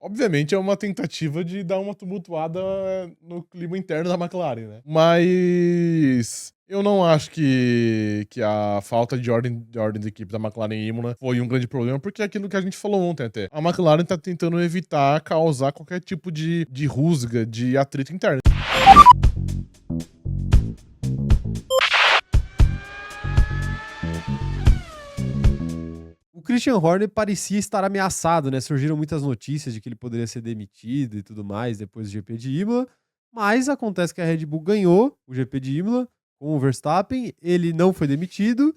Obviamente é uma tentativa de dar uma tumultuada no clima interno da McLaren, né. Mas eu não acho que a falta de ordem da equipe da McLaren em Imola foi um grande problema, porque é aquilo que a gente falou ontem até. A McLaren tá tentando evitar causar qualquer tipo de rusga, de atrito interno. O Christian Horner parecia estar ameaçado, né? Surgiram muitas notícias de que ele poderia ser demitido e tudo mais depois do GP de Imola, mas acontece que a Red Bull ganhou o GP de Imola com o Verstappen, ele não foi demitido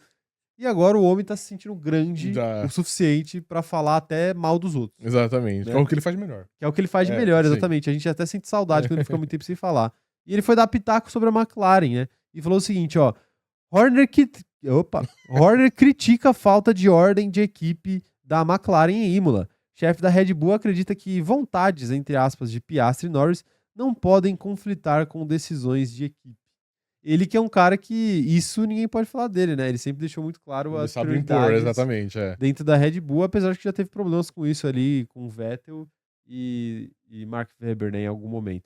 e agora o homem tá se sentindo grande o Da suficiente para falar até mal dos outros, Exatamente, que é né? o que ele faz melhor. Que é o que ele faz de É, melhor, sim. exatamente. A gente até sente saudade quando ele fica muito tempo sem falar. E ele foi dar pitaco sobre a McLaren, né? E falou o seguinte, ó: Horner critica a falta de ordem de equipe da McLaren em Imola. Chefe da Red Bull acredita que vontades, entre aspas, de Piastri e Norris não podem conflitar com decisões de equipe. Ele que é um cara que isso ninguém pode falar dele, né? Ele sempre deixou muito claro Ele as sabe impor, prioridades exatamente, é. dentro da Red Bull, apesar de que já teve problemas com isso ali, com o Vettel e Mark Webber, né, em algum momento.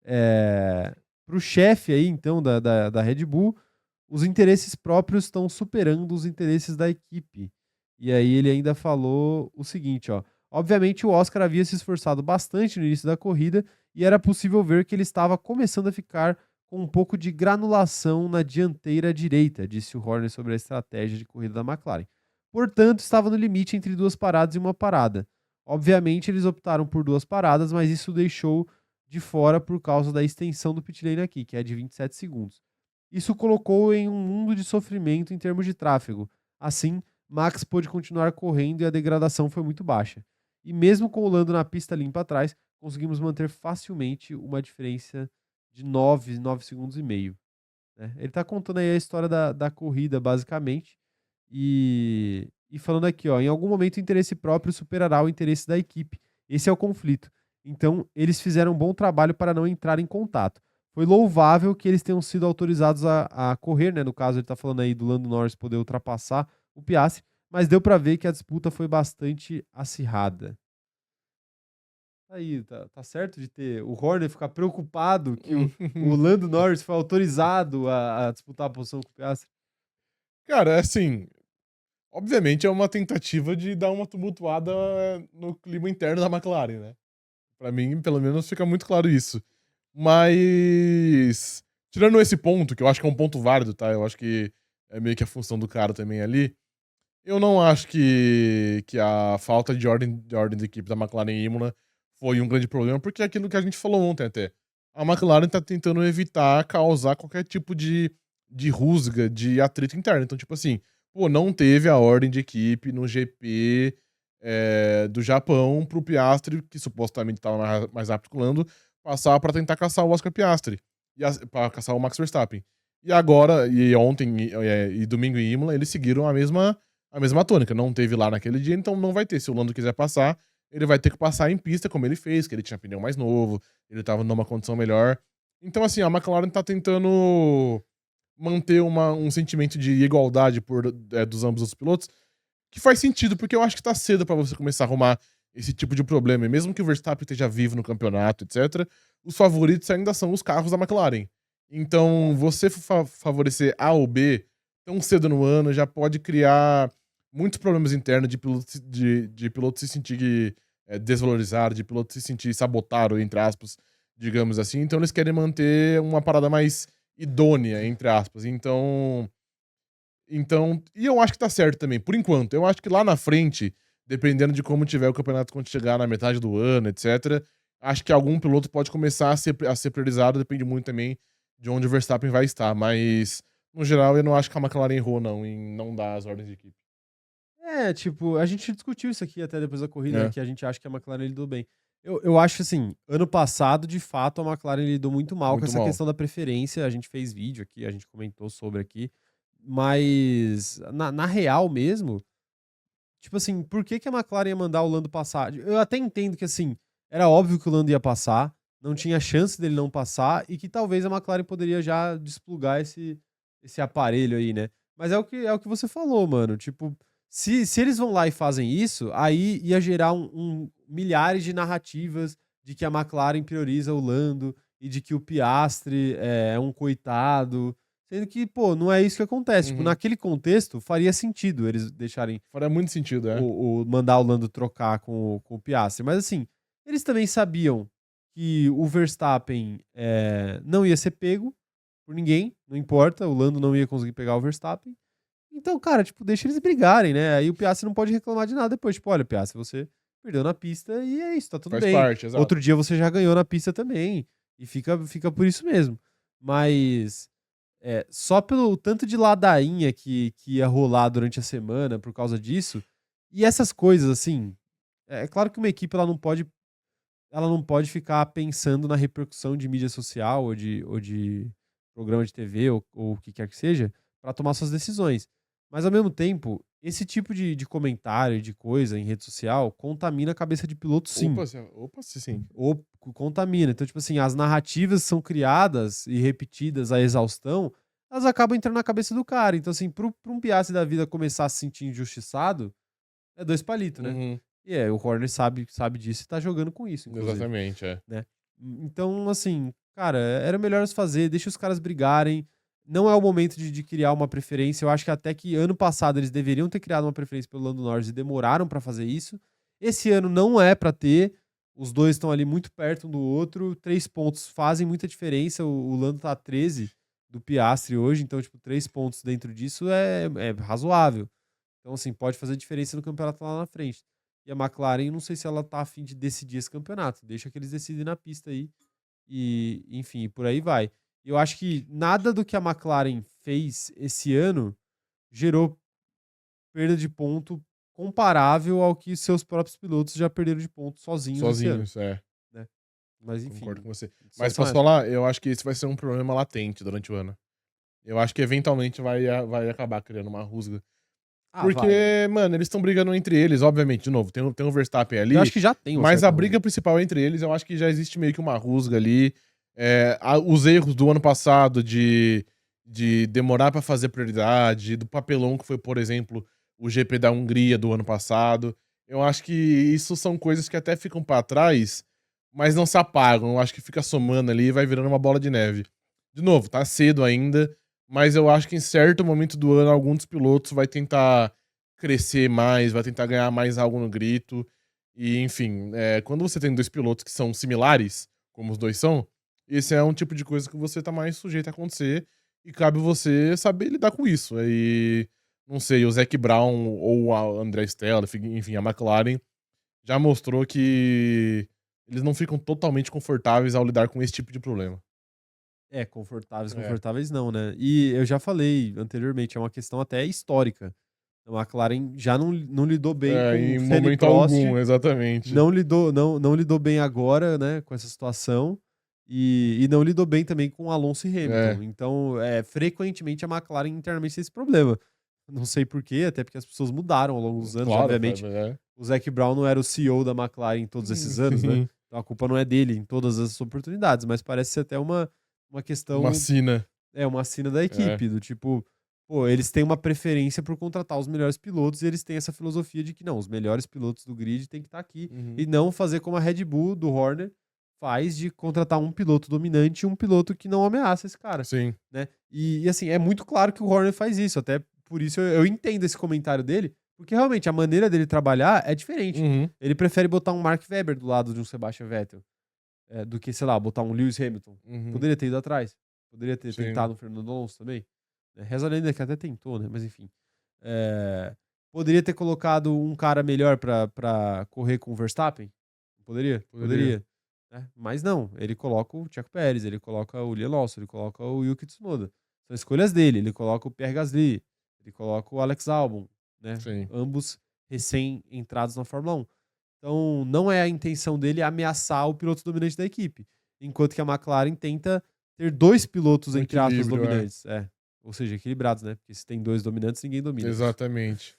Para o chefe aí, então, da Red Bull, os interesses próprios estão superando os interesses da equipe. E aí ele ainda falou o seguinte, ó: obviamente o Oscar havia se esforçado bastante no início da corrida e era possível ver que ele estava começando a ficar com um pouco de granulação na dianteira direita, disse o Horner sobre a estratégia de corrida da McLaren. Portanto, estava no limite entre duas paradas e uma parada. Obviamente, eles optaram por duas paradas, mas isso deixou de fora por causa da extensão do pit lane aqui, que é de 27 segundos. Isso colocou em um mundo de sofrimento em termos de tráfego. Assim, Max pôde continuar correndo e a degradação foi muito baixa. E mesmo com o Lando na pista limpa atrás, conseguimos manter facilmente uma diferença de 9 segundos e meio. Né? Ele está contando aí a história da corrida, basicamente, e falando aqui, ó: em algum momento o interesse próprio superará o interesse da equipe. Esse é o conflito. Então, eles fizeram um bom trabalho para não entrar em contato. Foi louvável que eles tenham sido autorizados a correr, né? No caso, ele tá falando aí do Lando Norris poder ultrapassar o Piastri, mas deu para ver que a disputa foi bastante acirrada. Aí, tá certo de ter o Horner ficar preocupado que o Lando Norris foi autorizado a disputar a posição com o Piastri? Cara, assim, obviamente é uma tentativa de dar uma tumultuada no clima interno da McLaren, né. Pra mim, pelo menos, fica muito claro isso. Mas, tirando esse ponto, que eu acho que é um ponto válido, tá, eu acho que é meio que a função do cara também ali, eu não acho que a falta de ordem da equipe da McLaren em Imola foi um grande problema, porque é aquilo que a gente falou ontem até. A McLaren tá tentando evitar causar qualquer tipo de rusga, de atrito interno. Então, tipo assim, pô, não teve a ordem de equipe no GP, do Japão pro Piastri, que supostamente estava mais rápido que o Lando, passar pra tentar caçar o Oscar Piastri, pra caçar o Max Verstappen. E agora, e ontem, e domingo em Imola, eles seguiram a mesma tônica. Não teve lá naquele dia, então não vai ter. Se o Lando quiser passar, ele vai ter que passar em pista, como ele fez, que ele tinha pneu mais novo, ele estava numa condição melhor. Então, assim, a McLaren tá tentando manter um sentimento de igualdade dos ambos os pilotos, que faz sentido, porque eu acho que tá cedo pra você começar a arrumar esse tipo de problema. E mesmo que o Verstappen esteja vivo no campeonato, etc., os favoritos ainda são os carros da McLaren. Então, você favorecer A ou B tão cedo no ano já pode criar muitos problemas internos de piloto se sentir desvalorizado, de piloto se sentir sabotado, entre aspas, digamos assim. Então, eles querem manter uma parada mais idônea, entre aspas. Então, e eu acho que tá certo também, por enquanto. Eu acho que lá na frente, dependendo de como tiver o campeonato quando chegar na metade do ano, etc., acho que algum piloto pode começar a ser priorizado, depende muito também de onde o Verstappen vai estar. Mas, no geral, eu não acho que a McLaren errou, não, em não dar as ordens de equipe. Tipo, a gente discutiu isso aqui até depois da corrida, né, É, que a gente acha que a McLaren lidou bem. Eu acho assim, ano passado, de fato, a McLaren lidou muito mal com muito essa mal. questão da preferência. A gente fez vídeo aqui, a gente comentou sobre aqui. Mas, na real mesmo, tipo assim, por que que a McLaren ia mandar o Lando passar? Eu até entendo que, assim, era óbvio que o Lando ia passar, não tinha chance dele não passar e que talvez a McLaren poderia já desplugar esse aparelho aí, né? Mas é o que você falou, mano. Tipo, Se eles vão lá e fazem isso, aí ia gerar milhares de narrativas de que a McLaren prioriza o Lando e de que o Piastri é um coitado. Sendo que, pô, não é isso que acontece. Tipo, naquele contexto, faria sentido eles deixarem Faria muito sentido, mandar o Lando trocar com o Piastri. Mas assim, eles também sabiam que o Verstappen não ia ser pego por ninguém, não importa, o Lando não ia conseguir pegar o Verstappen. Então, cara, tipo, deixa eles brigarem, né? Aí o Piastri não pode reclamar de nada depois. Tipo, olha, Piastri, você perdeu na pista e é isso, tá tudo Faz bem. parte, exato. Outro dia você já ganhou na pista também. E fica por isso mesmo. Mas só pelo tanto de ladainha que ia rolar durante a semana por causa disso. E essas coisas, assim. É claro que uma equipe ela não pode ficar pensando na repercussão de mídia social ou de programa de TV ou o que quer que seja para tomar suas decisões. Mas, ao mesmo tempo, esse tipo de comentário, de coisa em rede social, contamina a cabeça de piloto, sim. Opa, sim. Ou contamina. Então, tipo assim, as narrativas são criadas e repetidas à exaustão, elas acabam entrando na cabeça do cara. Então, assim, pra um Piastri da vida começar a se sentir injustiçado, é 2 palitos, né? E o Horner sabe disso e tá jogando com isso, inclusive. Exatamente, né? Então, assim, cara, era melhor eles fazer, deixa os caras brigarem. Não é o momento de criar uma preferência. Eu acho que até que ano passado eles deveriam ter criado uma preferência pelo Lando Norris e demoraram pra fazer isso. Esse ano não é pra ter. Os dois estão ali muito perto um do outro. 3 pontos fazem muita diferença. O Lando tá a 13 do Piastri hoje, então, tipo, 3 pontos dentro disso é razoável. Então, assim, pode fazer diferença no campeonato lá na frente. E a McLaren, não sei se ela tá afim de decidir esse campeonato. Deixa que eles decidem na pista aí. E, enfim, por aí vai. Eu acho que nada do que a McLaren fez esse ano gerou perda de ponto comparável ao que seus próprios pilotos já perderam de ponto sozinhos esse ano. Né? Mas, enfim. Concordo com você. Mas posso falar? Eu acho que esse vai ser um problema latente durante o ano. Eu acho que eventualmente vai acabar criando uma rusga. Porque, mano, eles estão brigando entre eles, obviamente, de novo, tem um Verstappen ali. Eu acho que já tem mas a briga principal entre eles, eu acho que já existe meio que uma rusga ali. Os erros do ano passado de demorar pra fazer prioridade, do papelão que foi, por exemplo, o GP da Hungria do ano passado. Eu acho que isso são coisas que até ficam pra trás, mas não se apagam. Eu acho que fica somando ali e vai virando uma bola de neve. De novo, tá cedo ainda. Mas eu acho que em certo momento do ano, algum dos pilotos vai tentar crescer mais, vai tentar ganhar mais algo no grito. E, enfim, quando você tem 2 pilotos que são similares, como os dois são, esse é um tipo de coisa que você tá mais sujeito a acontecer e cabe você saber lidar com isso. E, não sei, o Zac Brown ou a André Stella, enfim, a McLaren, já mostrou que eles não ficam totalmente confortáveis ao lidar com esse tipo de problema. Confortáveis não, né? E eu já falei anteriormente, é uma questão até histórica. A McLaren já não lidou bem com Em o Senna e momento Prost, algum, exatamente. não lidou bem agora, né, com essa situação, e não lidou bem também com Alonso e Hamilton. Então, frequentemente a McLaren internamente tem esse problema. Não sei porquê, até porque as pessoas mudaram ao longo dos anos, Claro, obviamente. O Zac Brown não era o CEO da McLaren em todos esses anos, né? Então a culpa não é dele em todas as oportunidades, mas parece ser até uma questão... Uma sina. Uma sina da equipe, do tipo... Pô, eles têm uma preferência por contratar os melhores pilotos e eles têm essa filosofia de que não, os melhores pilotos do grid têm que estar aqui e não fazer como a Red Bull do Horner faz de contratar um piloto dominante e um piloto que não ameaça esse cara. Sim. Né? E assim, é muito claro que o Horner faz isso, até por isso eu entendo esse comentário dele, porque realmente a maneira dele trabalhar é diferente. Ele prefere botar um Mark Webber do lado de um Sebastian Vettel do que, sei lá, botar um Lewis Hamilton. Poderia ter ido atrás. Poderia ter tentado o Fernando Alonso também. Reza a lenda que até tentou, né? Mas enfim. Poderia ter colocado um cara melhor pra correr com o Verstappen? Poderia. Né? Mas não, ele coloca o Checo Pérez, ele coloca o Liam Lawson, ele coloca o Yuki Tsunoda. São escolhas dele, ele coloca o Pierre Gasly, ele coloca o Alex Albon, né? Ambos recém-entrados na Fórmula 1. Então, não é a intenção dele ameaçar o piloto dominante da equipe. Enquanto que a McLaren tenta ter 2 pilotos, entre aspas, dominantes. Ou seja, equilibrados, né? Porque se tem 2 dominantes, ninguém domina. Exatamente.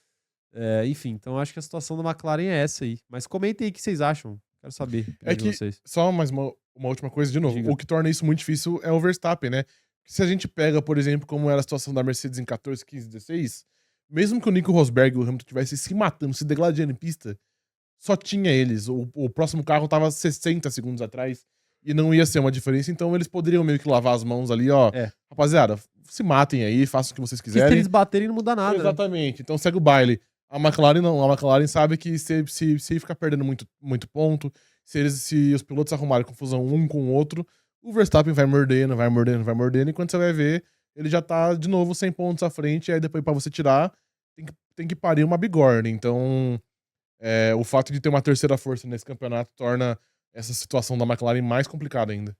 Enfim, então acho que a situação da McLaren é essa aí. Mas comentem aí o que vocês acham. Quero saber de vocês. Só mais uma última coisa, de novo. Diga. O que torna isso muito difícil é o Verstappen, né? Se a gente pega, por exemplo, como era a situação da Mercedes em 14, 15, 16, mesmo que o Nico Rosberg e o Hamilton tivessem se matando, se degladiando em pista, só tinha eles. O próximo carro tava 60 segundos atrás e não ia ser uma diferença, então eles poderiam meio que lavar as mãos ali, ó. Rapaziada, se matem aí, façam o que vocês Porque se quiserem. eles baterem, não muda nada. Exatamente. Então segue o baile. A McLaren não. A McLaren sabe que se ficar perdendo muito ponto, se os pilotos arrumarem confusão um com o outro, o Verstappen vai mordendo, e quando você vai ver, ele já tá de novo 100 pontos à frente, e aí depois pra você tirar, tem que parir uma bigorna. Então, o fato de ter uma terceira força nesse campeonato torna essa situação da McLaren mais complicada ainda.